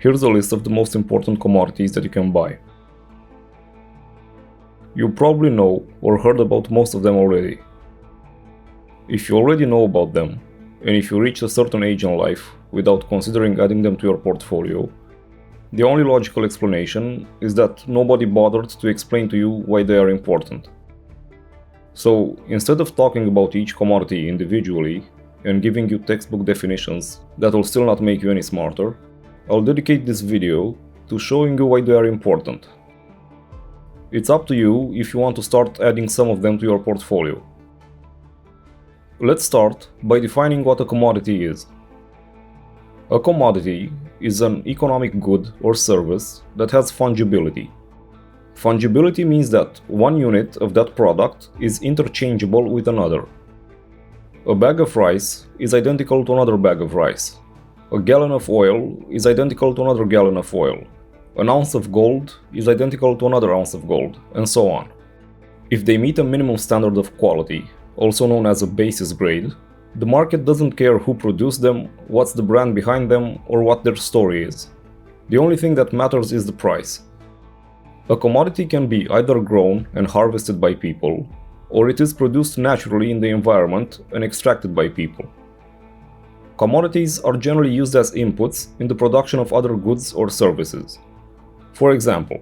Here's a list of the most important commodities that you can buy. You probably know or heard about most of them already. If you already know about them, and if you reach a certain age in life without considering adding them to your portfolio, the only logical explanation is that nobody bothered to explain to you why they are important. So instead of talking about each commodity individually and giving you textbook definitions that will still not make you any smarter, I'll dedicate this video to showing you why they are important. It's up to you if you want to start adding some of them to your portfolio. Let's start by defining what a commodity is. A commodity is an economic good or service that has fungibility. Fungibility means that one unit of that product is interchangeable with another. A bag of rice is identical to another bag of rice. A gallon of oil is identical to another gallon of oil. An ounce of gold is identical to another ounce of gold, and so on. If they meet a minimum standard of quality, also known as a basis grade, the market doesn't care who produced them, what's the brand behind them, or what their story is. The only thing that matters is the price. A commodity can be either grown and harvested by people, or it is produced naturally in the environment and extracted by people. Commodities are generally used as inputs in the production of other goods or services. For example,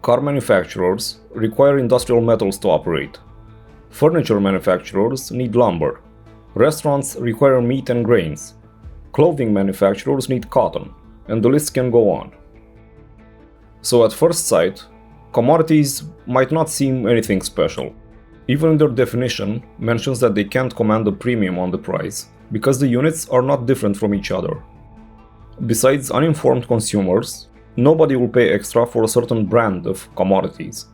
car manufacturers require industrial metals to operate. Furniture manufacturers need lumber. Restaurants require meat and grains. Clothing manufacturers need cotton, and the list can go on. So at first sight, commodities might not seem anything special. Even their definition mentions that they can't command a premium on the price because the units are not different from each other. Besides uninformed consumers, nobody will pay extra for a certain brand of commodities.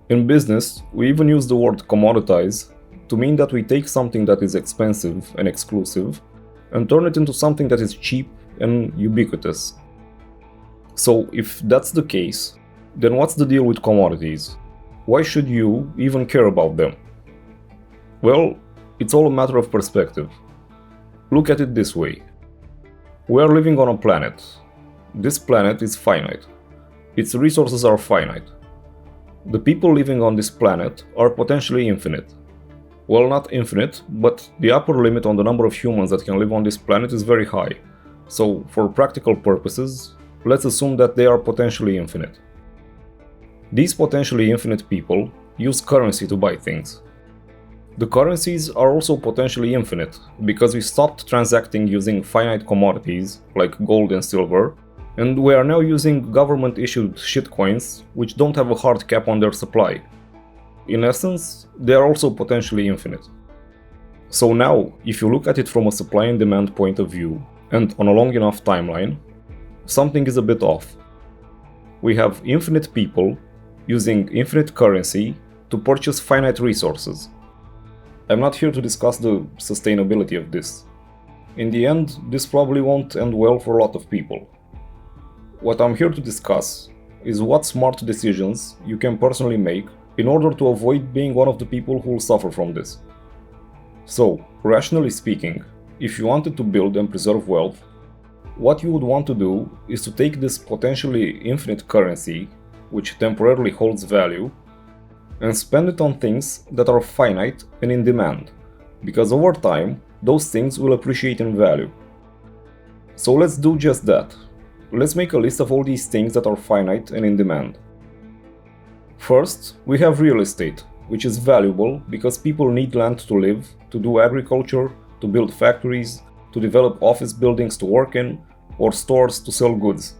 In business, we even use the word commoditize to mean that we take something that is expensive and exclusive and turn it into something that is cheap and ubiquitous. So if that's the case, then what's the deal with commodities? Why should you even care about them? Well, it's all a matter of perspective. Look at it this way. We are living on a planet. This planet is finite. Its resources are finite. The people living on this planet are potentially infinite. Well, not infinite, but the upper limit on the number of humans that can live on this planet is very high. So, for practical purposes, let's assume that they are potentially infinite. These potentially infinite people use currency to buy things. The currencies are also potentially infinite, because we stopped transacting using finite commodities like gold and silver, and we are now using government-issued shitcoins which don't have a hard cap on their supply. In essence, they are also potentially infinite. So now, if you look at it from a supply and demand point of view, and on a long enough timeline, something is a bit off. We have infinite people using infinite currency to purchase finite resources. I'm not here to discuss the sustainability of this. In the end, this probably won't end well for a lot of people. What I'm here to discuss is what smart decisions you can personally make in order to avoid being one of the people who will suffer from this. So, rationally speaking, if you wanted to build and preserve wealth, what you would want to do is to take this potentially infinite currency, which temporarily holds value, and spend it on things that are finite and in demand, because over time, those things will appreciate in value. So let's do just that. Let's make a list of all these things that are finite and in demand. First, we have real estate, which is valuable because people need land to live, to do agriculture, to build factories, to develop office buildings to work in, or stores to sell goods.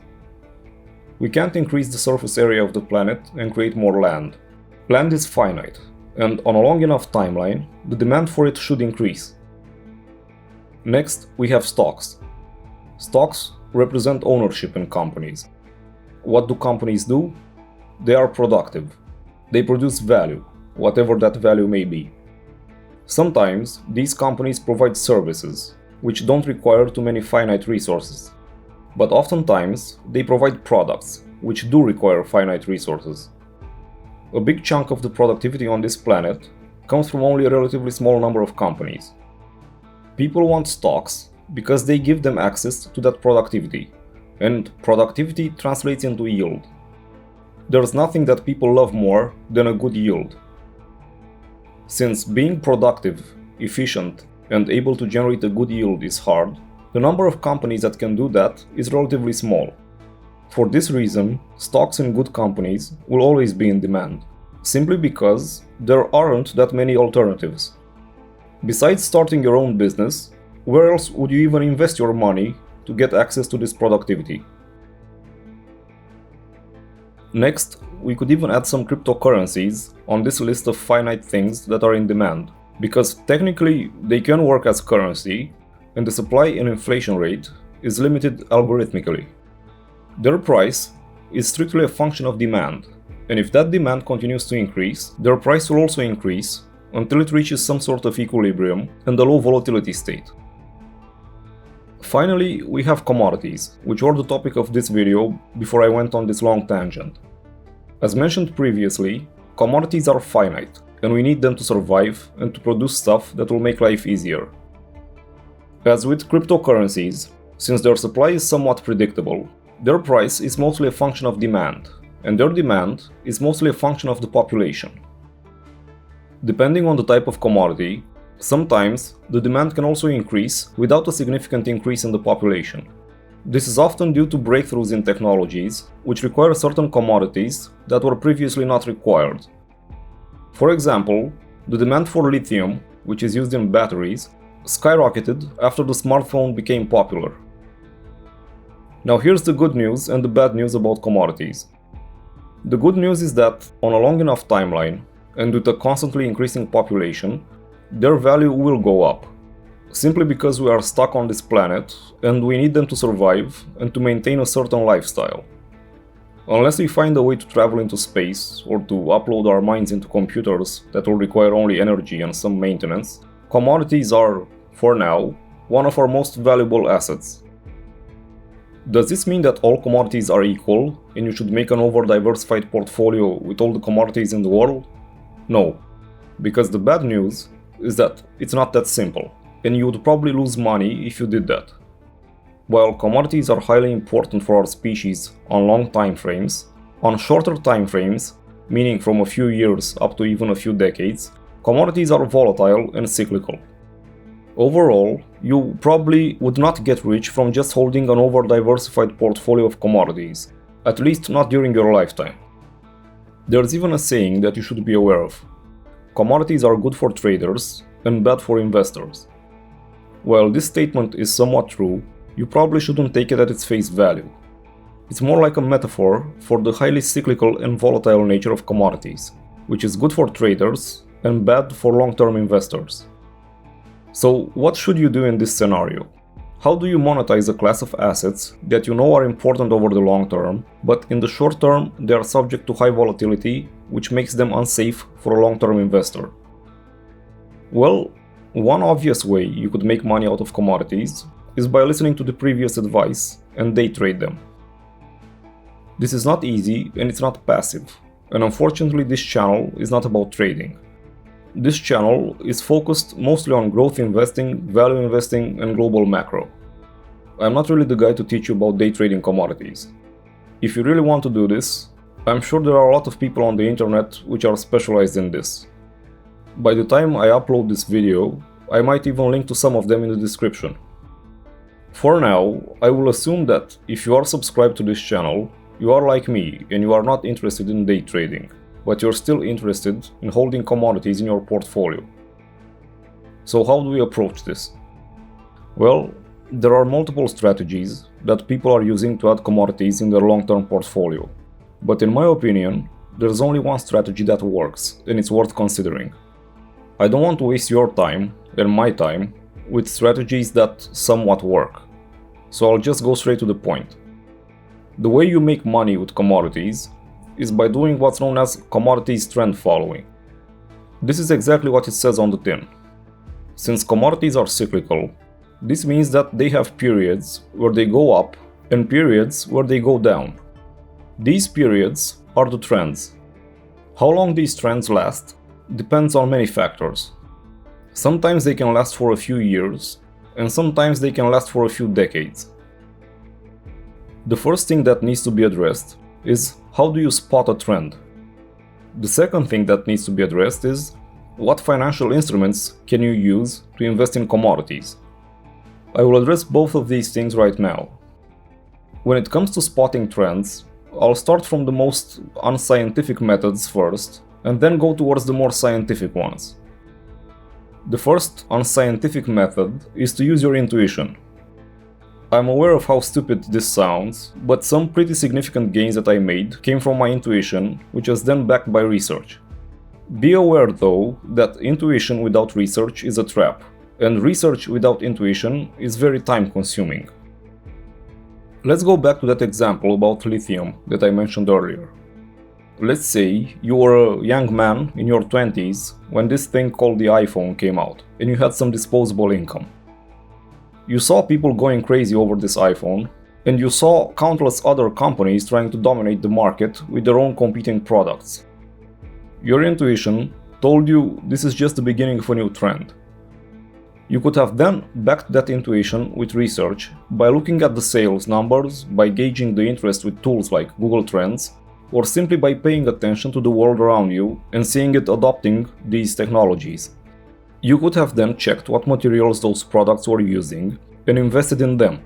We can't increase the surface area of the planet and create more land. Land is finite, and on a long enough timeline, the demand for it should increase. Next, we have stocks. Stocks represent ownership in companies. What do companies do? They are productive. They produce value, whatever that value may be. Sometimes, these companies provide services, which don't require too many finite resources. But oftentimes, they provide products, which do require finite resources. A big chunk of the productivity on this planet comes from only a relatively small number of companies. People want stocks because they give them access to that productivity, and productivity translates into yield. There's nothing that people love more than a good yield. Since being productive, efficient, and able to generate a good yield is hard, the number of companies that can do that is relatively small. For this reason, stocks in good companies will always be in demand, simply because there aren't that many alternatives. Besides starting your own business, where else would you even invest your money to get access to this productivity? Next, we could even add some cryptocurrencies on this list of finite things that are in demand, because technically they can work as currency, and the supply and inflation rate is limited algorithmically. Their price is strictly a function of demand, and if that demand continues to increase, their price will also increase until it reaches some sort of equilibrium and a low volatility state. Finally, we have commodities, which were the topic of this video before I went on this long tangent. As mentioned previously, commodities are finite, and we need them to survive and to produce stuff that will make life easier. As with cryptocurrencies, since their supply is somewhat predictable, their price is mostly a function of demand, and their demand is mostly a function of the population. Depending on the type of commodity, sometimes the demand can also increase without a significant increase in the population. This is often due to breakthroughs in technologies which require certain commodities that were previously not required. For example, the demand for lithium, which is used in batteries, skyrocketed after the smartphone became popular. Now here's the good news and the bad news about commodities. The good news is that on a long enough timeline, and with a constantly increasing population, their value will go up, simply because we are stuck on this planet and we need them to survive and to maintain a certain lifestyle. Unless we find a way to travel into space or to upload our minds into computers that will require only energy and some maintenance, commodities are, for now, one of our most valuable assets. Does this mean that all commodities are equal and you should make an over-diversified portfolio with all the commodities in the world? No, because the bad news is that it's not that simple, and you would probably lose money if you did that. While commodities are highly important for our species on long time frames, on shorter time frames, meaning from a few years up to even a few decades, commodities are volatile and cyclical. Overall, you probably would not get rich from just holding an over-diversified portfolio of commodities, at least not during your lifetime. There's even a saying that you should be aware of. Commodities are good for traders and bad for investors. While this statement is somewhat true, you probably shouldn't take it at its face value. It's more like a metaphor for the highly cyclical and volatile nature of commodities, which is good for traders and bad for long-term investors. So what should you do in this scenario? How do you monetize a class of assets that you know are important over the long term, but in the short term they are subject to high volatility, which makes them unsafe for a long-term investor? Well, one obvious way you could make money out of commodities is by listening to the previous advice and day trade them. This is not easy and it's not passive, and unfortunately this channel is not about trading. This channel is focused mostly on growth investing, value investing, and global macro. I'm not really the guy to teach you about day trading commodities. If you really want to do this, I'm sure there are a lot of people on the internet which are specialized in this. By the time I upload this video, I might even link to some of them in the description. For now, I will assume that if you are subscribed to this channel, you are like me and you are not interested in day trading, but you're still interested in holding commodities in your portfolio. So how do we approach this? Well, there are multiple strategies that people are using to add commodities in their long-term portfolio. But in my opinion, there's only one strategy that works, and it's worth considering. I don't want to waste your time, and my time, with strategies that somewhat work. So I'll just go straight to the point. The way you make money with commodities is by doing what's known as commodities trend following. This is exactly what it says on the tin. Since commodities are cyclical, this means that they have periods where they go up and periods where they go down. These periods are the trends. How long these trends last depends on many factors. Sometimes they can last for a few years, and sometimes they can last for a few decades. The first thing that needs to be addressed is how do you spot a trend? The second thing that needs to be addressed is what financial instruments can you use to invest in commodities? I will address both of these things right now. When it comes to spotting trends, I'll start from the most unscientific methods first, and then go towards the more scientific ones. The first unscientific method is to use your intuition. I'm aware of how stupid this sounds, but some pretty significant gains that I made came from my intuition, which was then backed by research. Be aware though that intuition without research is a trap, and research without intuition is very time consuming. Let's go back to that example about lithium that I mentioned earlier. Let's say you were a young man in your 20s when this thing called the iPhone came out, and you had some disposable income. You saw people going crazy over this iPhone, and you saw countless other companies trying to dominate the market with their own competing products. Your intuition told you this is just the beginning of a new trend. You could have then backed that intuition with research by looking at the sales numbers, by gauging the interest with tools like Google Trends, or simply by paying attention to the world around you and seeing it adopting these technologies. You could have then checked what materials those products were using and invested in them.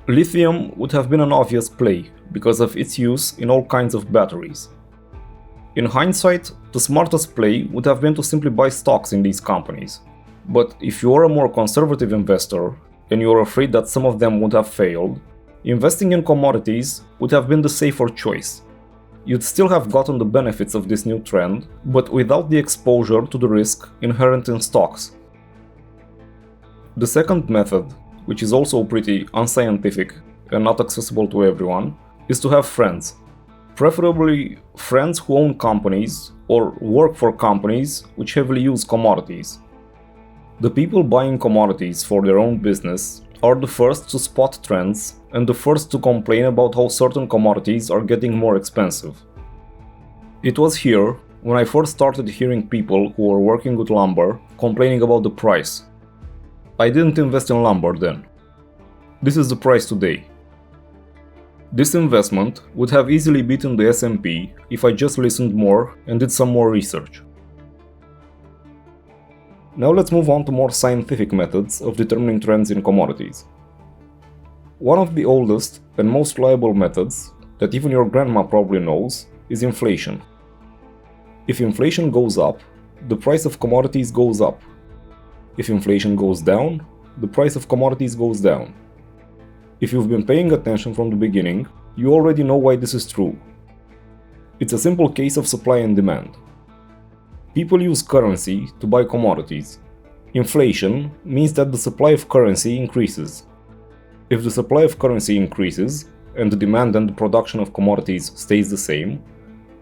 Lithium would have been an obvious play because of its use in all kinds of batteries. In hindsight, the smartest play would have been to simply buy stocks in these companies. But if you are a more conservative investor and you are afraid that some of them would have failed, investing in commodities would have been the safer choice. You'd still have gotten the benefits of this new trend, but without the exposure to the risk inherent in stocks. The second method, which is also pretty unscientific and not accessible to everyone, is to have friends. Preferably friends who own companies or work for companies which heavily use commodities. The people buying commodities for their own business are the first to spot trends and the first to complain about how certain commodities are getting more expensive. It was here when I first started hearing people who were working with lumber complaining about the price. I didn't invest in lumber then. This is the price today. This investment would have easily beaten the S&P if I just listened more and did some more research. Now let's move on to more scientific methods of determining trends in commodities. One of the oldest and most reliable methods that even your grandma probably knows is inflation. If inflation goes up, the price of commodities goes up. If inflation goes down, the price of commodities goes down. If you've been paying attention from the beginning, you already know why this is true. It's a simple case of supply and demand. People use currency to buy commodities. Inflation means that the supply of currency increases. If the supply of currency increases, and the demand and the production of commodities stays the same,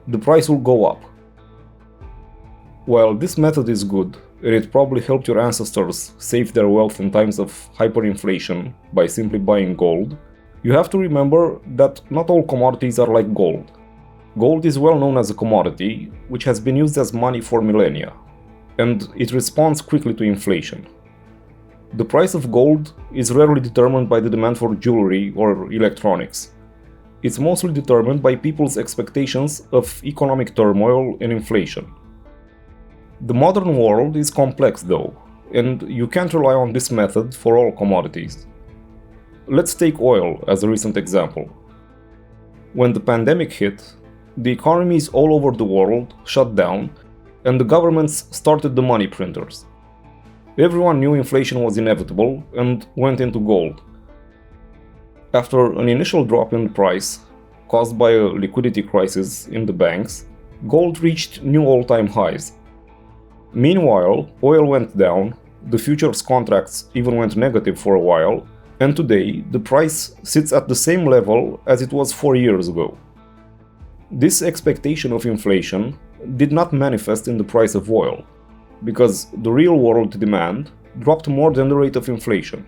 the price will go up. While this method is good, and it probably helped your ancestors save their wealth in times of hyperinflation by simply buying gold, you have to remember that not all commodities are like gold. Gold is well known as a commodity, which has been used as money for millennia, and it responds quickly to inflation. The price of gold is rarely determined by the demand for jewelry or electronics. It's mostly determined by people's expectations of economic turmoil and inflation. The modern world is complex though, and you can't rely on this method for all commodities. Let's take oil as a recent example. When the pandemic hit, the economies all over the world shut down, and the governments started the money printers. Everyone knew inflation was inevitable and went into gold. After an initial drop in price, caused by a liquidity crisis in the banks, gold reached new all-time highs. Meanwhile, oil went down, the futures contracts even went negative for a while, and today the price sits at the same level as it was 4 years ago. This expectation of inflation did not manifest in the price of oil, because the real-world demand dropped more than the rate of inflation.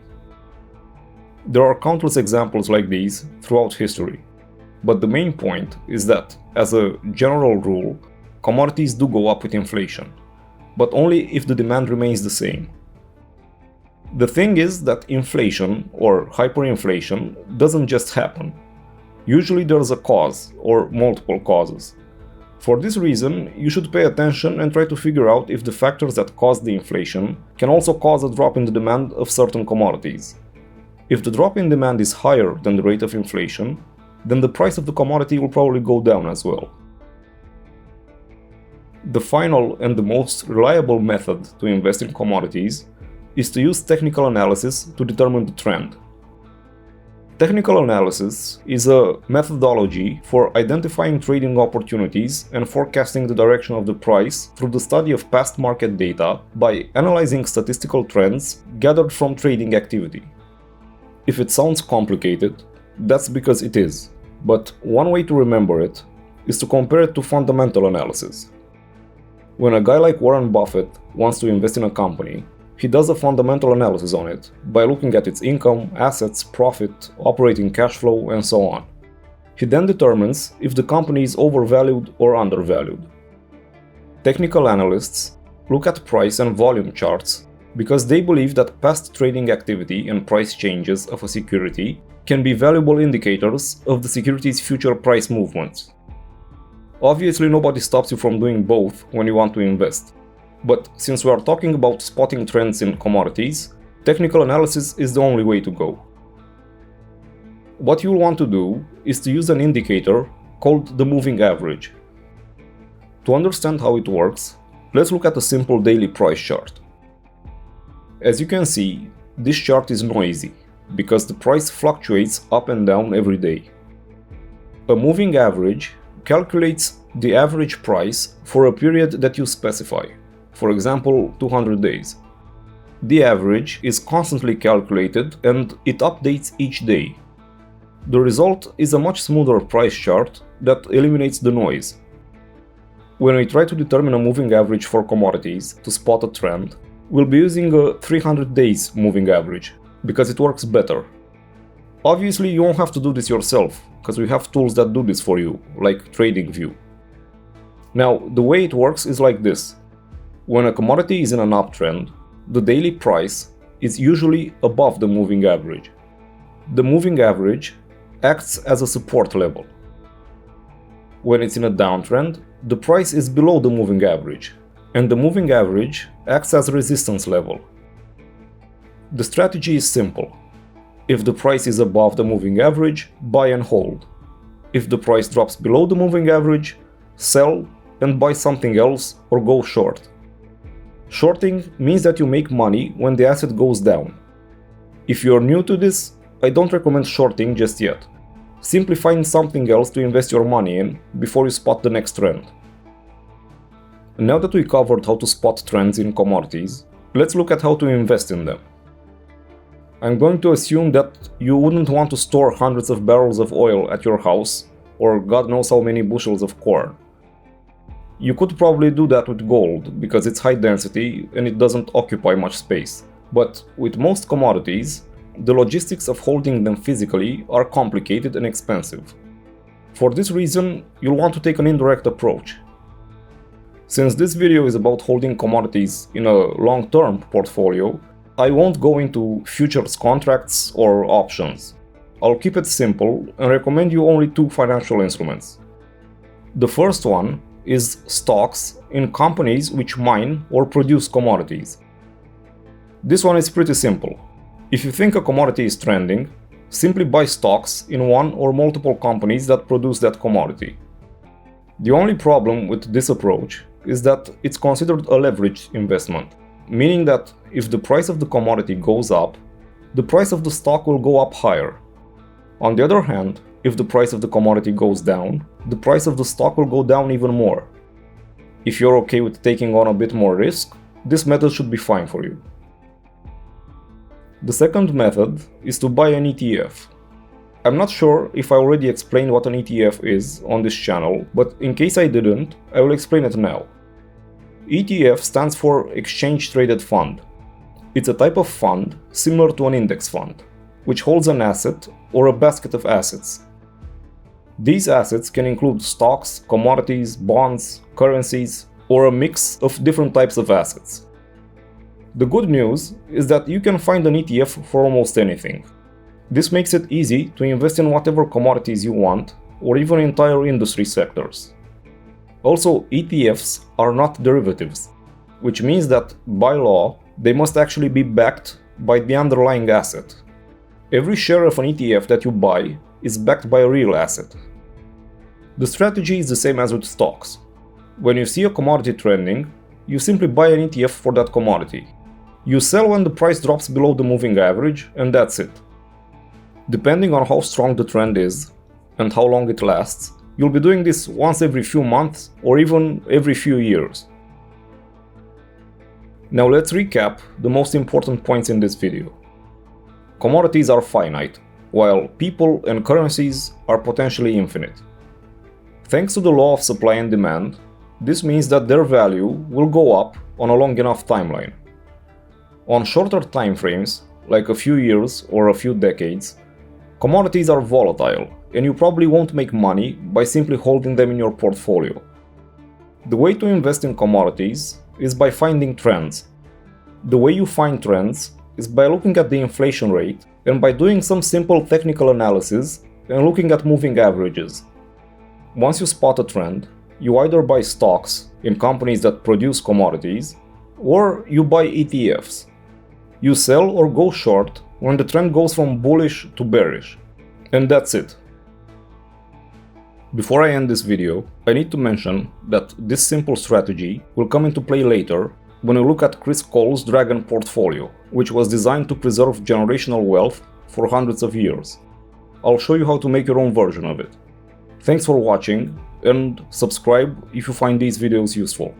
There are countless examples like these throughout history, but the main point is that, as a general rule, commodities do go up with inflation, but only if the demand remains the same. The thing is that inflation, or hyperinflation, doesn't just happen. Usually there's a cause, or multiple causes. For this reason, you should pay attention and try to figure out if the factors that cause the inflation can also cause a drop in the demand of certain commodities. If the drop in demand is higher than the rate of inflation, then the price of the commodity will probably go down as well. The final and the most reliable method to invest in commodities is to use technical analysis to determine the trend. Technical analysis is a methodology for identifying trading opportunities and forecasting the direction of the price through the study of past market data by analyzing statistical trends gathered from trading activity. If it sounds complicated, that's because it is, but one way to remember it is to compare it to fundamental analysis. When a guy like Warren Buffett wants to invest in a company, he does a fundamental analysis on it by looking at its income, assets, profit, operating cash flow, and so on. He then determines if the company is overvalued or undervalued. Technical analysts look at price and volume charts because they believe that past trading activity and price changes of a security can be valuable indicators of the security's future price movements. Obviously, nobody stops you from doing both when you want to invest. But since we are talking about spotting trends in commodities, technical analysis is the only way to go. What you'll want to do is to use an indicator called the moving average. To understand how it works, let's look at a simple daily price chart. As you can see, this chart is noisy because the price fluctuates up and down every day. A moving average calculates the average price for a period that you specify. For example, 200 days. The average is constantly calculated and it updates each day. The result is a much smoother price chart that eliminates the noise. When we try to determine a moving average for commodities to spot a trend, we'll be using a 300 days moving average because it works better. Obviously, you won't have to do this yourself because we have tools that do this for you, like TradingView. Now, the way it works is like this. When a commodity is in an uptrend, the daily price is usually above the moving average. The moving average acts as a support level. When it's in a downtrend, the price is below the moving average, and the moving average acts as a resistance level. The strategy is simple. If the price is above the moving average, buy and hold. If the price drops below the moving average, sell and buy something else or go short. Shorting means that you make money when the asset goes down. If you are new to this, I don't recommend shorting just yet. Simply find something else to invest your money in before you spot the next trend. Now that we covered how to spot trends in commodities, let's look at how to invest in them. I'm going to assume that you wouldn't want to store hundreds of barrels of oil at your house, or God knows how many bushels of corn. You could probably do that with gold, because it's high density and it doesn't occupy much space. But with most commodities, the logistics of holding them physically are complicated and expensive. For this reason, you'll want to take an indirect approach. Since this video is about holding commodities in a long-term portfolio, I won't go into futures contracts or options. I'll keep it simple and recommend you only two financial instruments. The first one is stocks in companies which mine or produce commodities. This one is pretty simple. If you think a commodity is trending, simply buy stocks in one or multiple companies that produce that commodity. The only problem with this approach is that it's considered a leveraged investment, meaning that if the price of the commodity goes up, the price of the stock will go up higher. On the other hand, if the price of the commodity goes down, the price of the stock will go down even more. If you're okay with taking on a bit more risk, this method should be fine for you. The second method is to buy an ETF. I'm not sure if I already explained what an ETF is on this channel, but in case I didn't, I will explain it now. ETF stands for Exchange Traded Fund. It's a type of fund similar to an index fund, which holds an asset or a basket of assets. These assets can include stocks, commodities, bonds, currencies, or a mix of different types of assets. The good news is that you can find an ETF for almost anything. This makes it easy to invest in whatever commodities you want, or even entire industry sectors. Also, ETFs are not derivatives, which means that, by law, they must actually be backed by the underlying asset. Every share of an ETF that you buy is backed by a real asset. The strategy is the same as with stocks. When you see a commodity trending, you simply buy an ETF for that commodity. You sell when the price drops below the moving average, and that's it. Depending on how strong the trend is and how long it lasts, you'll be doing this once every few months or even every few years. Now let's recap the most important points in this video. Commodities are finite, while people and currencies are potentially infinite. Thanks to the law of supply and demand, this means that their value will go up on a long enough timeline. On shorter time frames, like a few years or a few decades, commodities are volatile, and you probably won't make money by simply holding them in your portfolio. The way to invest in commodities is by finding trends. The way you find trends is by looking at the inflation rate and by doing some simple technical analysis and looking at moving averages. Once you spot a trend, you either buy stocks in companies that produce commodities, or you buy ETFs. You sell or go short when the trend goes from bullish to bearish. And that's it. Before I end this video, I need to mention that this simple strategy will come into play later when we look at Chris Cole's Dragon portfolio, which was designed to preserve generational wealth for hundreds of years. I'll show you how to make your own version of it. Thanks for watching, and subscribe if you find these videos useful.